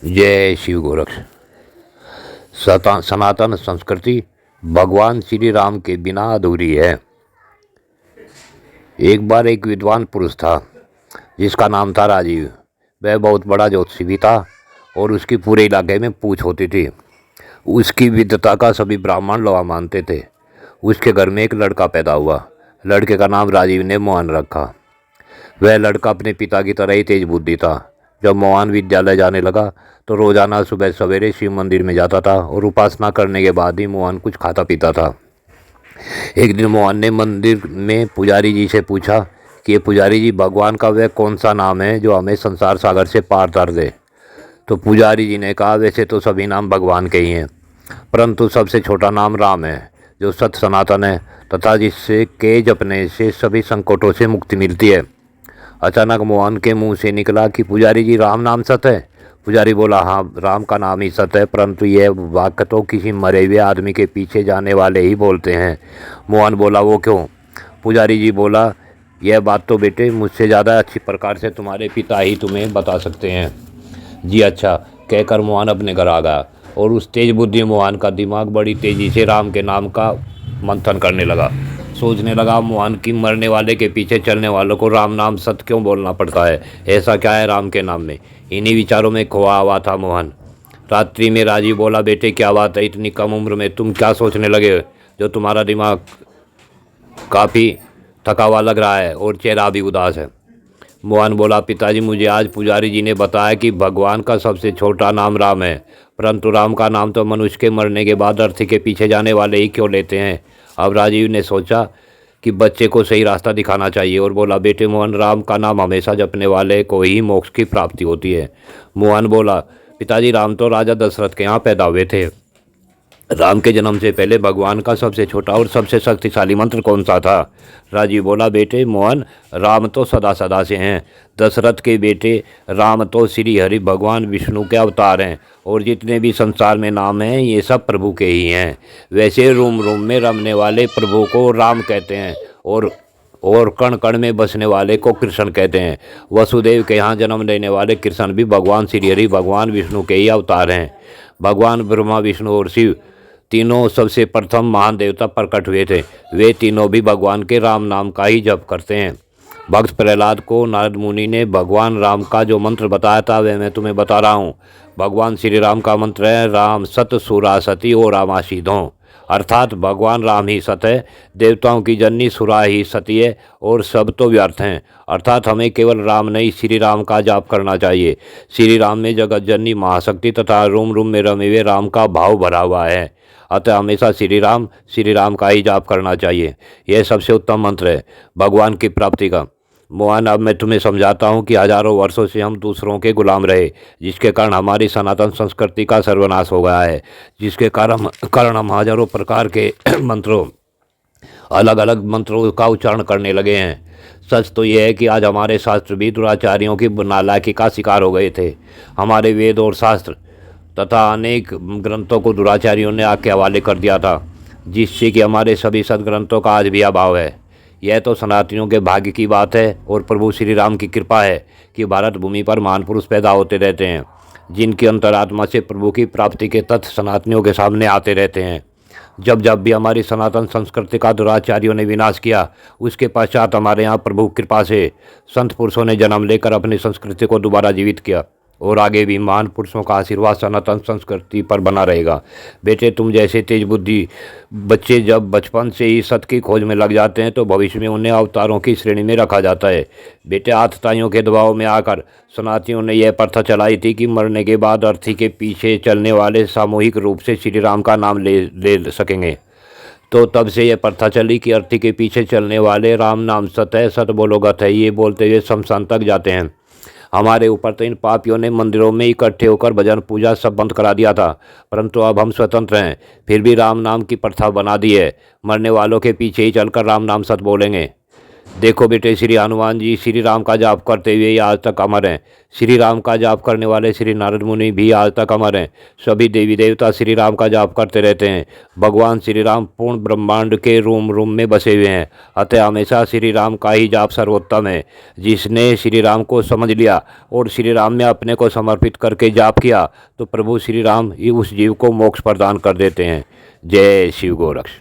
जय शिव गोरक्ष। सनातन संस्कृति भगवान श्री राम के बिना अधूरी है। एक बार एक विद्वान पुरुष था जिसका नाम था राजीव। वह बहुत बड़ा ज्योतिषी भी था और उसकी पूरे इलाके में पूछ होती थी। उसकी विद्वता का सभी ब्राह्मण लोहा मानते थे। उसके घर में एक लड़का पैदा हुआ। लड़के का नाम राजीव ने मोहन रखा। वह लड़का अपने पिता की तरह ही तेज बुद्धि था। जब मोहन विद्यालय जाने लगा तो रोजाना सुबह सवेरे शिव मंदिर में जाता था और उपासना करने के बाद ही मोहन कुछ खाता पीता था। एक दिन मोहन ने मंदिर में पुजारी जी से पूछा कि ये पुजारी जी, भगवान का वह कौन सा नाम है जो हमें संसार सागर से पार कर दे। तो पुजारी जी ने कहा, वैसे तो सभी नाम भगवान के ही हैं, परंतु सबसे छोटा नाम राम है, जो सत सनातन है तथा जिससे के जपने से सभी संकटों से मुक्ति मिलती है। अचानक मोहन के मुंह से निकला कि पुजारी जी, राम नाम सत है। पुजारी बोला, हाँ, राम का नाम ही सत है, परंतु यह वाक्य तो किसी मरे हुए आदमी के पीछे जाने वाले ही बोलते हैं। मोहन बोला, वो क्यों? पुजारी जी बोला, यह बात तो बेटे मुझसे ज़्यादा अच्छी प्रकार से तुम्हारे पिता ही तुम्हें बता सकते हैं। जी अच्छा, कहकर मोहन अपने घर आ गया और उस तेज बुद्धि मोहन का दिमाग बड़ी तेजी से राम के नाम का मंथन करने लगा। सोचने लगा, मोहन की मरने वाले के पीछे चलने वालों को राम नाम सत्य क्यों बोलना पड़ता है? ऐसा क्या है राम के नाम में? इन्हीं विचारों में खोआ हुआ था मोहन। रात्रि में राजीव बोला, बेटे क्या बात है, इतनी कम उम्र में तुम क्या सोचने लगे जो तुम्हारा दिमाग काफ़ी थका हुआ लग रहा है और चेहरा भी उदास है? मोहन बोला, पिताजी, मुझे आज पुजारी जी ने बताया कि भगवान का सबसे छोटा नाम राम है, परंतु राम का नाम तो मनुष्य के मरने के बाद अर्थी के पीछे जाने वाले ही क्यों लेते हैं। अब राजीव ने सोचा कि बच्चे को सही रास्ता दिखाना चाहिए और बोला, बेटे मोहन, राम का नाम हमेशा जपने वाले को ही मोक्ष की प्राप्ति होती है। मोहन बोला, पिताजी, राम तो राजा दशरथ के यहाँ पैदा हुए थे। राम के जन्म से पहले भगवान का सबसे छोटा और सबसे शक्तिशाली मंत्र कौन सा था? राजीव बोला, बेटे मोहन, राम तो सदा सदा से हैं। दशरथ के बेटे राम तो श्री हरि भगवान विष्णु के अवतार हैं और जितने भी संसार में नाम हैं ये सब प्रभु के ही हैं। वैसे रूम रूम में रमने वाले प्रभु को राम कहते हैं और कण कण में बसने वाले को कृष्ण कहते हैं। वसुदेव के यहाँ जन्म लेने वाले कृष्ण भी भगवान श्री हरि भगवान विष्णु के ही अवतार हैं। भगवान ब्रह्मा, विष्णु और शिव तीनों सबसे प्रथम महान देवता प्रकट हुए थे। वे तीनों भी भगवान के राम नाम का ही जप करते हैं। भक्त प्रहलाद को नारद मुनि ने भगवान राम का जो मंत्र बताया था वह मैं तुम्हें बता रहा हूँ। भगवान श्री राम का मंत्र है, राम सत सुरा सती ओ रामाशी धों, अर्थात भगवान राम ही सत है, देवताओं की जननी सुरा ही सती है और सब तो व्यर्थ हैं। अर्थात हमें केवल राम नहीं, श्री राम का जाप करना चाहिए। श्री राम में जगत जननी महाशक्ति तथा रूम रूम में रमे हुए राम का भाव भरा हुआ है। अतः हमेशा श्री राम का ही जाप करना चाहिए। यह सबसे उत्तम मंत्र है भगवान की प्राप्ति का। मोहन, अब मैं तुम्हें समझाता हूँ कि हजारों वर्षों से हम दूसरों के गुलाम रहे, जिसके कारण हमारी सनातन संस्कृति का सर्वनाश हो गया है, जिसके कारण हम हजारों प्रकार के अलग अलग मंत्रों का उच्चारण करने लगे हैं। सच तो यह है कि आज हमारे शास्त्र भी दुराचारियों की नालायकी का शिकार हो गए थे। हमारे वेद और शास्त्र तथा अनेक ग्रंथों को दुराचारियों ने आग के हवाले कर दिया था, जिससे कि हमारे सभी सदग्रंथों का आज भी अभाव है। यह तो सनातनियों के भाग्य की बात है और प्रभु श्री राम की कृपा है कि भारत भूमि पर महान पुरुष पैदा होते रहते हैं, जिनकी अंतरात्मा से प्रभु की प्राप्ति के तथ्य सनातनियों के सामने आते रहते हैं। जब जब भी हमारी सनातन संस्कृति का दुराचारियों ने विनाश किया, उसके पश्चात हमारे यहाँ प्रभु कृपा से संत पुरुषों ने जन्म लेकर अपनी संस्कृति को दोबारा जीवित किया और आगे भी महान पुरुषों का आशीर्वाद सनातन संस्कृति पर बना रहेगा। बेटे, तुम जैसे तेज बुद्धि बच्चे जब बचपन से ही सत्य की खोज में लग जाते हैं तो भविष्य में उन्हें अवतारों की श्रेणी में रखा जाता है। बेटे, आतताइयों के दबाव में आकर सनातनियों ने यह प्रथा चलाई थी कि मरने के बाद अर्थी के पीछे चलने वाले सामूहिक रूप से श्री राम का नाम ले सकेंगे। तो तब से यह प्रथा चली कि अर्थी के पीछे चलने वाले राम नाम सत है, सत बोलो गत है, ये बोलते हुए शमशान तक जाते हैं। हमारे ऊपर तो इन पापियों ने मंदिरों में इकट्ठे होकर भजन पूजा सब बंद करा दिया था, परंतु अब हम स्वतंत्र हैं, फिर भी राम नाम की प्रथा बना दी है। मरने वालों के पीछे ही चलकर राम नाम सत बोलेंगे। देखो बेटे, श्री हनुमान जी श्री राम का जाप करते हुए ही आज तक अमर हैं। श्री राम का जाप करने वाले श्री नारद मुनि भी आज तक अमर हैं। सभी देवी देवता श्री राम का जाप करते रहते हैं। भगवान श्री राम पूर्ण ब्रह्मांड के रोम रोम में बसे हुए हैं। अतः हमेशा श्री राम का ही जाप सर्वोत्तम है। जिसने श्री राम को समझ लिया और श्री राम में अपने को समर्पित करके जाप किया तो प्रभु श्री राम उस जीव को मोक्ष प्रदान कर देते हैं। जय शिव गोरक्ष।